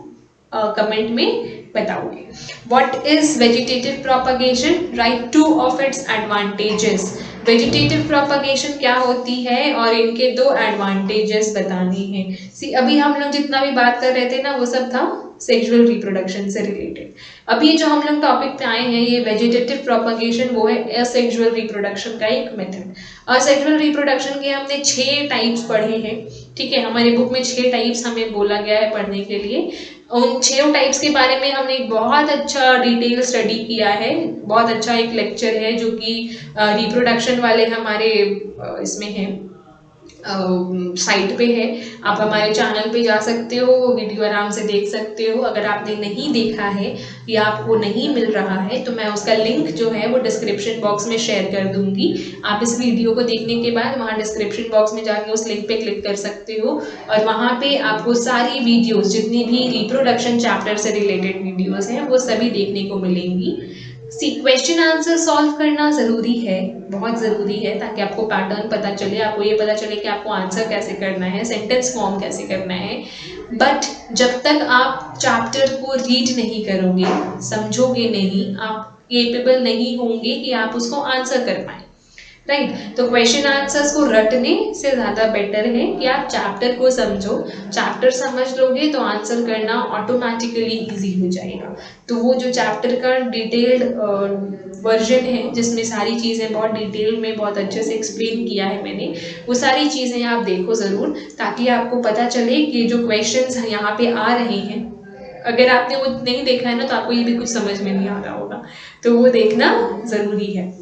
कमेंट में बताओगे। What is vegetative propagation? Right two of its advantages. Vegetative propagation क्या होती है और इनके दो एडवांटेजेस बताने हैं। सी अभी हम लोग जितना भी बात कर रहे थे ना वो सब था सेक्सुअल रिप्रोडक्शन से रिलेटेड। अभी जो हम लोग टॉपिक पे आए हैं ये वेजिटेटिव प्रोपगेशन, वो है असेक्सुअल रिप्रोडक्शन का एक मेथड। असेक्सुअल रिप्रोडक्शन के हमने 6 टाइप्स पढ़े हैं, ठीक है, हमारे बुक में 6 टाइप्स हमें बोला गया है पढ़ने के लिए। उन 6 टाइप्स के बारे में हमने एक बहुत अच्छा डिटेल स्टडी किया है, बहुत अच्छा एक लेक्चर है जो कि रिप्रोडक्शन वाले हमारे इसमें है, साइट पे है, आप हमारे चैनल पे जा सकते हो, वीडियो आराम से देख सकते हो। अगर आपने नहीं देखा है या आपको नहीं मिल रहा है तो मैं उसका लिंक जो है वो डिस्क्रिप्शन बॉक्स में शेयर कर दूंगी। आप इस वीडियो को देखने के बाद वहाँ डिस्क्रिप्शन बॉक्स में जाके उस लिंक पे क्लिक कर सकते हो और वहाँ पे आपको सारी वीडियोस, जितनी भी रिप्रोडक्शन चैप्टर से रिलेटेड वीडियोस हैं वो सभी देखने को मिलेंगी। क्वेश्चन आंसर सॉल्व करना ज़रूरी है, बहुत ज़रूरी है, ताकि आपको पैटर्न पता चले, आपको ये पता चले कि आपको आंसर कैसे करना है, सेंटेंस फॉर्म कैसे करना है। बट जब तक आप चैप्टर को रीड नहीं करोगे, समझोगे नहीं, आप केपेबल नहीं होंगे कि आप उसको आंसर कर पाए, राइट। तो क्वेश्चन आंसर्स को रटने से ज़्यादा बेटर है कि आप चैप्टर को समझो, चैप्टर समझ लोगे तो आंसर करना ऑटोमेटिकली इजी हो जाएगा। तो वो जो चैप्टर का डिटेल्ड वर्जन है जिसमें सारी चीज़ें बहुत डिटेल में बहुत अच्छे से एक्सप्लेन किया है मैंने, वो सारी चीज़ें आप देखो ज़रूर, ताकि आपको पता चले कि जो क्वेश्चंस यहाँ पे आ रहे हैं, अगर आपने वो नहीं देखा है ना तो आपको ये भी कुछ समझ में नहीं आ रहा होगा, तो वो देखना ज़रूरी है।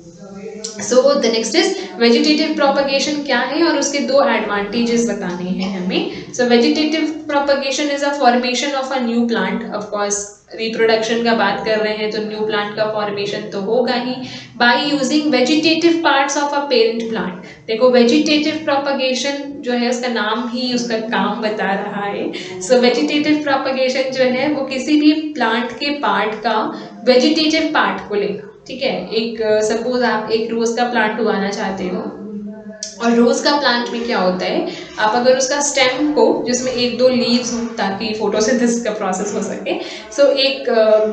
So the next is vegetative propagation क्या है और उसके 2 एडवांटेजेस बताने हैं हमें। So vegetative propagation is a formation of a new plant. Of course reproduction का बात कर रहे हैं तो न्यू प्लांट का फॉर्मेशन तो होगा ही, by using vegetative parts of a parent plant. देखो वेजिटेटिव प्रोपगेशन जो है उसका नाम ही उसका काम बता रहा है। सो वेजिटेटिव प्रोपगेशन जो है वो किसी भी प्लांट के पार्ट का वेजिटेटिव पार्ट को लेगा, ठीक है। एक सपोज आप एक रोज का प्लांट उगाना चाहते हो और रोज का प्लांट में क्या होता है, आप अगर उसका स्टेम को, जिसमें 1-2 लीव्स हो ताकि फोटोसिंथेसिस का प्रोसेस हो सके, सो एक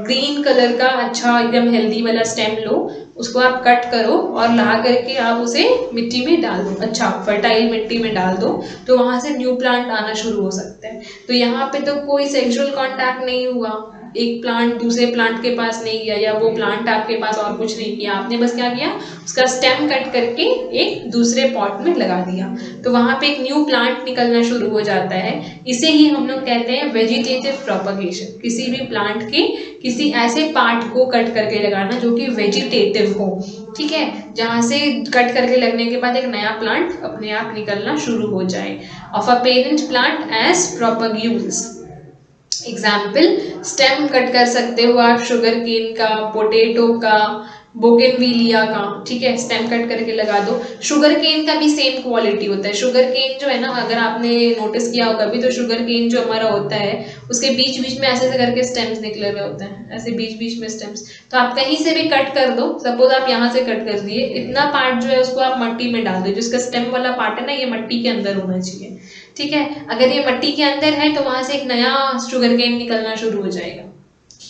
ग्रीन कलर का अच्छा एकदम हेल्दी वाला स्टेम लो, उसको आप कट करो और ला करके आप उसे मिट्टी में डाल दो, अच्छा फर्टाइल मिट्टी में डाल दो, तो वहाँ से न्यू प्लांट आना शुरू हो सकता है। तो यहाँ पे तो कोई सेक्सुअल कॉन्टैक्ट नहीं हुआ, एक प्लांट दूसरे प्लांट के पास नहीं गया या वो प्लांट आपके पास और कुछ नहीं किया, आपने बस क्या किया, उसका स्टेम कट करके एक दूसरे पॉट में लगा दिया, तो वहां पे एक न्यू प्लांट निकलना शुरू हो जाता है। इसे ही हम लोग कहते हैं वेजिटेटिव प्रोपगेशन। किसी भी प्लांट के किसी ऐसे पार्ट को कट करके लगाना जो कि वेजिटेटिव हो, ठीक है, जहां से कट करके लगने के बाद एक नया प्लांट अपने आप निकलना शुरू हो जाए। Of a parent plant as propagules. Example, stem cut कर सकते हो आप शुगर केन का, पोटैटो का, बोगनविलिया का, ठीक है, स्टेम कट करके लगा दो। शुगर केन का भी सेम क्वालिटी होता है। शुगर केन जो है ना, अगर आपने नोटिस किया हो कभी, तो शुगर केन जो हमारा होता है उसके बीच बीच में ऐसे करके स्टेम्स निकले हुए होते हैं, ऐसे बीच बीच में स्टेम्स। तो आप कहीं से भी कट कर दो, सपोज आप यहाँ से कट कर दिए, इतना पार्ट जो है उसको आप मट्टी में डाल दो, जिसका स्टेम वाला पार्ट है ना, ये मट्टी के अंदर होना चाहिए, ठीक है। अगर ये मट्टी के अंदर है तो वहां से एक नया शुगर केन निकलना शुरू हो जाएगा,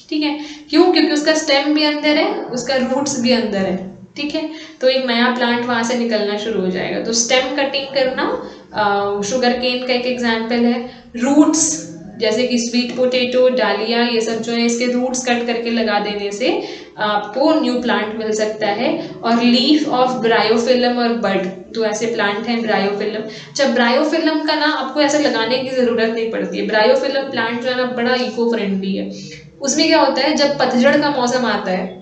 ठीक है। क्यों? क्योंकि उसका स्टेम भी अंदर है, उसका रूट्स भी अंदर है, ठीक है, तो एक नया प्लांट वहां से निकलना शुरू हो जाएगा। तो स्टेम कटिंग करना शुगर केन का एक एग्जाम्पल है। रूट्स जैसे कि स्वीट पोटैटो, डालिया, ये सब जो है इसके रूट्स कट करके लगा देने से आपको न्यू प्लांट मिल सकता है। और लीफ ऑफ ब्रायोफिलम और बड, तो ऐसे प्लांट हैं ब्रायोफिलम। जब ब्रायोफिलम का ना आपको ऐसे लगाने की जरूरत नहीं पड़ती है। ब्रायोफिलम प्लांट जो है ना बड़ा इको फ्रेंडली है। उसमें क्या होता है, जब पतझड़ का मौसम आता है,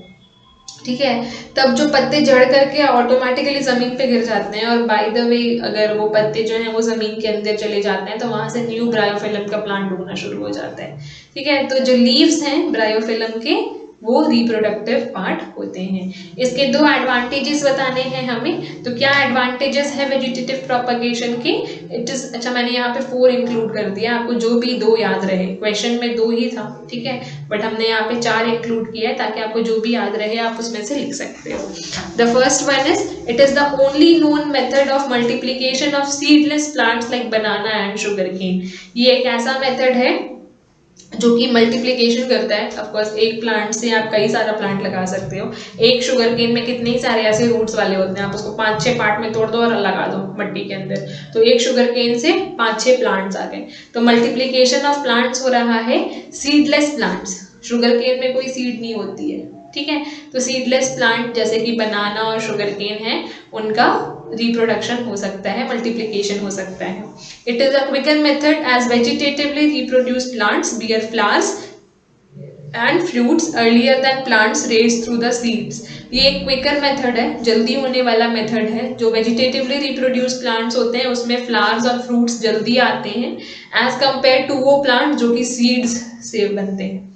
ठीक है, तब जो पत्ते झड़ करके ऑटोमेटिकली जमीन पे गिर जाते हैं, और बाय द वे अगर वो पत्ते जो हैं वो जमीन के अंदर चले जाते हैं तो वहां से न्यू ब्रायोफिलम का प्लांट उगना शुरू हो जाता है, ठीक है। तो जो लीव्स हैं ब्रायोफिलम के वो रिप्रोडक्टिव पार्ट होते हैं। इसके दो एडवांटेजेस बताने हैं हमें। तो क्या एडवांटेजेस है वेजिटेटिव प्रोपगेशन के? इट इज, अच्छा मैंने यहाँ पे 4 इंक्लूड कर दिया, आपको जो भी 2 याद रहे, क्वेश्चन में 2 ही था, ठीक है, बट हमने यहाँ पे 4 इंक्लूड किया है ताकि आपको जो भी याद रहे आप उसमें से लिख सकते हो। The first one is, it is the only known method of multiplication of seedless plants like banana and sugar cane. ये एक ऐसा मेथड है जो कि मल्टीप्लिकेशन करता है। ऑफकोर्स एक प्लांट से आप कई सारा प्लांट लगा सकते हो। एक शुगर केन में कितने ही सारे ऐसे रूट्स वाले होते हैं, आप उसको 5-6 पार्ट में तोड़ दो और लगा दो मट्टी के अंदर, तो एक शुगर केन से 5-6 प्लांट्स आ गए। तो मल्टीप्लिकेशन ऑफ प्लांट्स हो रहा है सीडलेस प्लांट्स। शुगर केन में कोई सीड नहीं होती है, ठीक है, तो सीडलेस प्लांट जैसे कि बनाना और शुगर केन है, उनका रिप्रोडक्शन हो सकता है, मल्टीप्लिकेशन हो सकता है। It is a quicker method as vegetatively reproduced plants bear flowers and fruits earlier than plants raised through the seeds. ये एक क्विकर मेथड है, जल्दी होने वाला मेथड है। जो वेजिटेटिवली रिप्रोड्यूस्ड प्लांट्स होते हैं उसमें फ्लावर्स और फ्रूट्स जल्दी आते हैं एज कंपेयर टू वो प्लांट जो कि सीड्स से बनते हैं,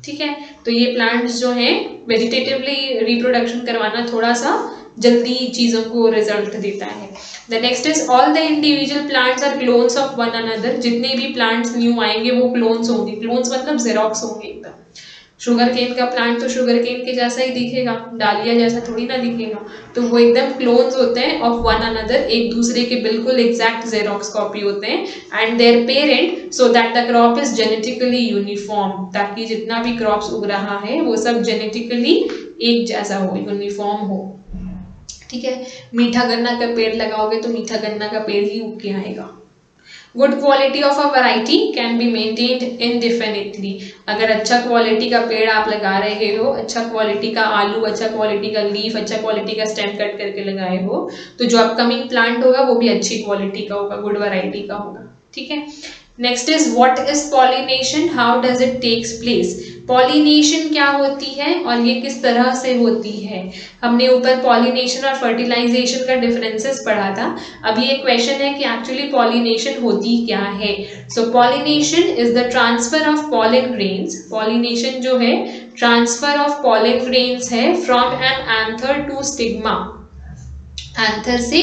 ठीक है। तो ये प्लांट्स जो हैं वेजिटेटिवली रिप्रोडक्शन करवाना थोड़ा सा जल्दी चीजों को रिजल्ट देता है। The next is, all the individual plants are clones of one another. जितने भी प्लांट्स न्यू आएंगे वो क्लोन्स होंगे। क्लोन्स मतलब जेरोक्स होंगे एकदम। शुगर केन का प्लांट तो शुगर केन के जैसा ही दिखेगा, डालिया जैसा थोड़ी ना दिखेगा, तो वो एकदम क्लोन्स होते हैं ऑफ वन अनदर, एक दूसरे के बिल्कुल एग्जैक्ट जेरोक्स कॉपी होते हैं। And there parent, so that the crop is genetically uniform, ताकि जितना भी क्रॉप्स उग रहा है वो सब जेनेटिकली एक जैसा हो, यूनिफॉर्म हो, ठीक है। मीठा गन्ना का पेड़ लगाओगे तो मीठा गन्ना का पेड़ ही उग के आएगा। Good quality of a variety can be maintained इंडेफिनिटली। अगर अच्छा क्वालिटी का पेड़ आप लगा रहे हो, अच्छा क्वालिटी का आलू, अच्छा क्वालिटी का लीफ, अच्छा क्वालिटी का स्टेम कट करके लगाए हो, तो जो अपकमिंग प्लांट होगा वो भी अच्छी क्वालिटी का होगा, गुड वैरायटी का होगा, ठीक है। Next is, what is pollination, how does it takes place. Pollination क्या होती है और ये किस तरह से होती है। हमने ऊपर पॉलिनेशन और फर्टिलाइजेशन का डिफरेंसेस पढ़ा था। अब ये क्वेश्चन है कि एक्चुअली पॉलिनेशन होती क्या है। So pollination is the transfer of pollen grains. Pollination जो है ट्रांसफर ऑफ पॉलन ग्रेन्स है from an anther to stigma. Anther से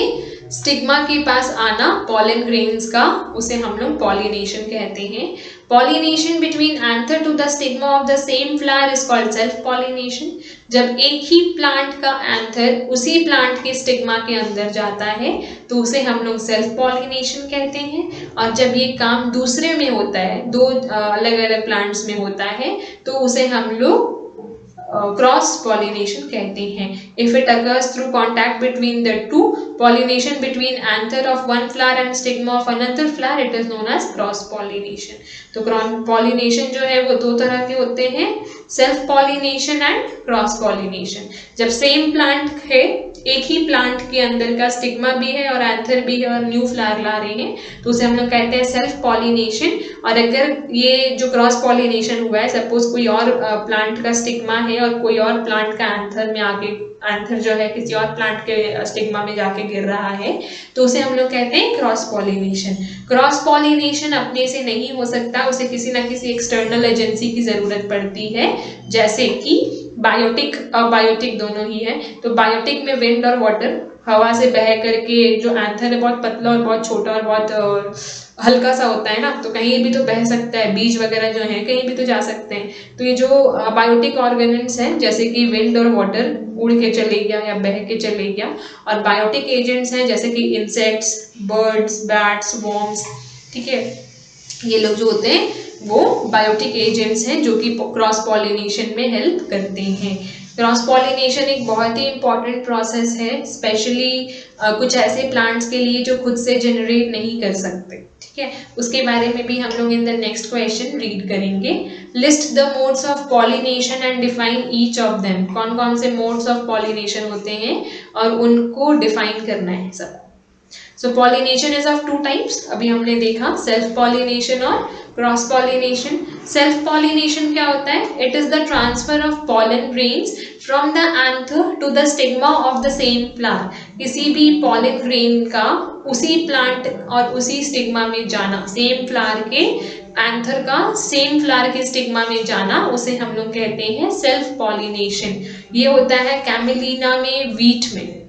स्टिग्मा के पास आना पॉलन ग्रेन्स का, उसे हम लोग पॉलिनेशन कहते हैं। Pollination between anther to the stigma of the same flower is called self pollination. जब एक ही प्लांट का एंथर उसी प्लांट के स्टिग्मा के अंदर जाता है तो उसे हम लोग सेल्फ पॉलिनेशन कहते हैं। और जब ये काम दूसरे में होता है, दो अलग अलग प्लांट्स में होता है, तो उसे हम लोग क्रॉस पॉलिनेशन कहते हैं। If it occurs through contact between the two, pollination between anther of one flower and stigma of another flower, it is known as cross pollination. तो पॉलिनेशन जो है वो दो तरह के होते हैं, self pollination and cross pollination. जब सेम प्लांट है, एक ही प्लांट के अंदर का स्टिग्मा भी है और एंथर भी है और न्यू फ्लावर ला रहे हैं, तो उसे हम लोग कहते हैं सेल्फ पॉलिनेशन। और अगर ये जो क्रॉस पॉलिनेशन हुआ है, सपोज कोई और प्लांट का स्टिग्मा है और कोई और प्लांट का एंथर में आके, एंथर जो है किसी और प्लांट के स्टिग्मा में जाके गिर रहा है, तो उसे हम लोग कहते हैं क्रॉस पॉलिनेशन। क्रॉस पॉलिनेशन अपने से नहीं हो सकता, उसे किसी ना किसी एक्सटर्नल एजेंसी की जरूरत पड़ती है, जैसे कि बायोटिक और बायोटिक दोनों ही है। तो बायोटिक में विंड और वाटर, हवा से बह करके, जो एंथर है बहुत पतला और बहुत छोटा और बहुत हल्का सा होता है ना, तो कहीं भी तो बह सकता है, बीज वगैरह जो है कहीं भी तो जा सकते हैं। तो ये जो बायोटिक ऑर्गेनेल्स हैं, जैसे कि विंड और वाटर, उड़ के चले गया या बह के चले गया। और बायोटिक एजेंट्स हैं जैसे कि इंसेक्ट्स, बर्ड्स, बैट्स, वॉर्म्स, ठीक है, ये लोग जो होते हैं वो बायोटिक एजेंट्स हैं जो कि क्रॉस पॉलिनेशन में हेल्प करते हैं। क्रॉस पॉलिनेशन एक बहुत ही इंपॉर्टेंट प्रोसेस है, स्पेशली कुछ ऐसे प्लांट्स के लिए जो खुद से जनरेट नहीं कर सकते, ठीक है। उसके बारे में भी हम लोग in the next question read करेंगे। List the modes of pollination and define each of them. कौन कौन से मोड्स ऑफ पॉलिनेशन होते हैं और उनको डिफाइन करना है सब। So pollination is of two types, अभी हमने देखा, सेल्फ पॉलिनेशन और क्रॉस पॉलिनेशन। सेल्फ पॉलिनेशन क्या होता है? It is the transfer of pollen grains from the anther to the stigma of the same flower. किसी भी पॉलन ग्रेन का उसी प्लांट और उसी स्टिग्मा में जाना, सेम फ्लावर के एंथर का सेम फ्लावर के स्टिग्मा में जाना, उसे हम लोग कहते हैं सेल्फ पॉलिनेशन। ये होता है कैमेलिना में, वीट में,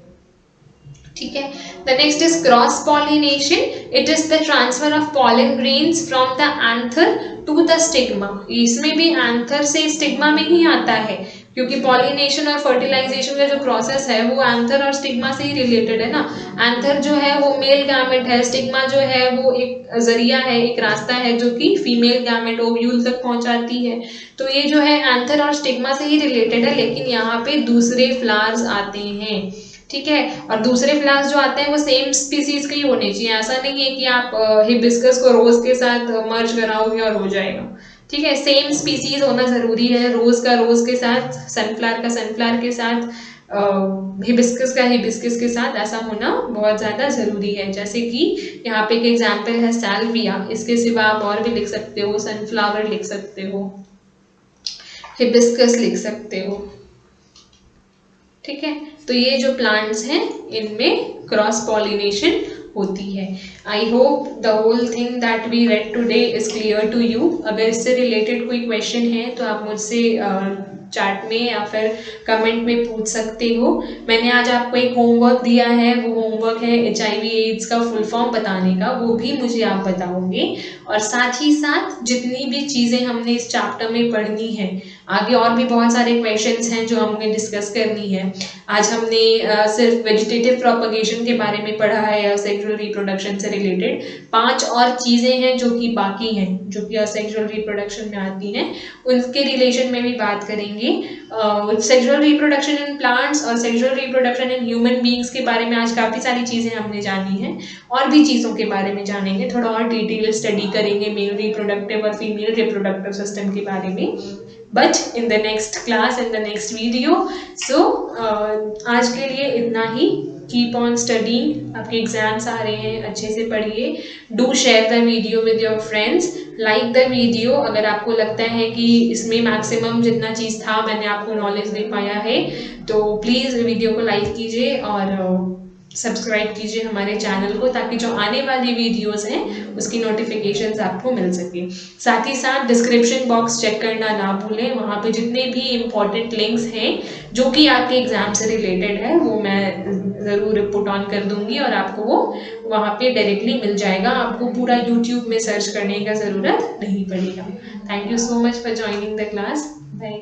ठीक है। The next is cross pollination. It is the transfer of pollen grains from the anther to the stigma. इसमें भी एंथर से स्टिग्मा में ही आता है, क्योंकि पॉलिनेशन और फर्टिलाइजेशन का जो प्रोसेस है वो एंथर और स्टिग्मा से ही रिलेटेड है ना। एंथर जो है वो मेल गैमेट है, स्टिग्मा जो है वो एक जरिया है, एक रास्ता है जो कि फीमेल गैमेट ओव्यूल तक पहुंचाती है। तो ये जो है एंथर और स्टिग्मा से ही रिलेटेड है, लेकिन यहाँ पे दूसरे फ्लावर्स आते हैं, ठीक है। और दूसरे फ्लावर्स जो आते हैं वो सेम स्पीसीज के ही होने चाहिए। ऐसा नहीं है कि आप हिबिस्कस को रोज के साथ मर्ज कराओगे और हो जाएगा, ठीक है। सेम स्पीसीज होना जरूरी है, रोज का रोज के साथ, सनफ्लावर का सनफ्लावर के साथ, हिबिस्कस का हिबिस्कस के साथ, ऐसा होना बहुत ज़्यादा ज़रूरी है। जैसे कि यहाँ पे एक एग्जाम्पल है सैल्विया, इसके सिवा आप और भी लिख सकते हो, सनफ्लावर लिख सकते हो, हिबिस्कस लिख सकते हो, ठीक है। तो ये जो प्लांट्स हैं इनमें क्रॉस पॉलिनेशन होती है। I hope the whole thing that we read today is clear to you. अगर इससे रिलेटेड कोई क्वेश्चन है तो आप मुझसे चैट में या फिर कमेंट में पूछ सकते हो। मैंने आज आपको एक होमवर्क दिया है, वो होमवर्क है HIV एड्स का फुल फॉर्म बताने का, वो भी मुझे आप बताओगे। और साथ ही साथ जितनी भी चीज़ें हमने इस चैप्टर में पढ़नी है, आगे और भी बहुत सारे क्वेश्चंस हैं जो हमें डिस्कस करनी है। आज हमने सिर्फ वेजिटेटिव प्रोपगेशन के बारे में पढ़ा है या सेक्सुअल रिप्रोडक्शन से रिलेटेड। 5 और चीज़ें हैं जो कि बाकी हैं, जो कि सेक्सुअल रिप्रोडक्शन में आती हैं, उनके रिलेशन में भी बात करेंगे। सेक्सुअल रिप्रोडक्शन इन प्लांट्स और sexual reproduction in human beings के बारे में आज काफ़ी सारी चीज़ें हमने जानी हैं, और भी चीज़ों के बारे में जानेंगे, थोड़ा और डिटेल स्टडी करेंगे मेल रिप्रोडक्टिव और फीमेल रिप्रोडक्टिव सिस्टम के बारे में, but in the next class, in the next video. So आज के लिए इतना ही। कीप ऑन स्टडीइंग, आपके एग्जाम्स आ रहे हैं, अच्छे से पढ़िए। Do share the video with your friends, like the video. अगर आपको लगता है कि इसमें मैक्सिमम जितना चीज़ था मैंने आपको नॉलेज दे पाया है, तो प्लीज़ वीडियो को लाइक कीजिए और सब्सक्राइब कीजिए हमारे चैनल को, ताकि जो आने वाली वीडियोस हैं उसकी नोटिफिकेशंस आपको मिल सके। साथ ही साथ डिस्क्रिप्शन बॉक्स चेक करना ना भूलें, वहाँ पे जितने भी इम्पॉर्टेंट लिंक्स हैं जो कि आपके एग्जाम से रिलेटेड है वो मैं ज़रूर पुट ऑन कर दूंगी और आपको वो वहाँ पे डायरेक्टली मिल जाएगा। आपको पूरा यूट्यूब में सर्च करने का ज़रूरत नहीं पड़ेगा। Thank you so much for joining the class. Bye.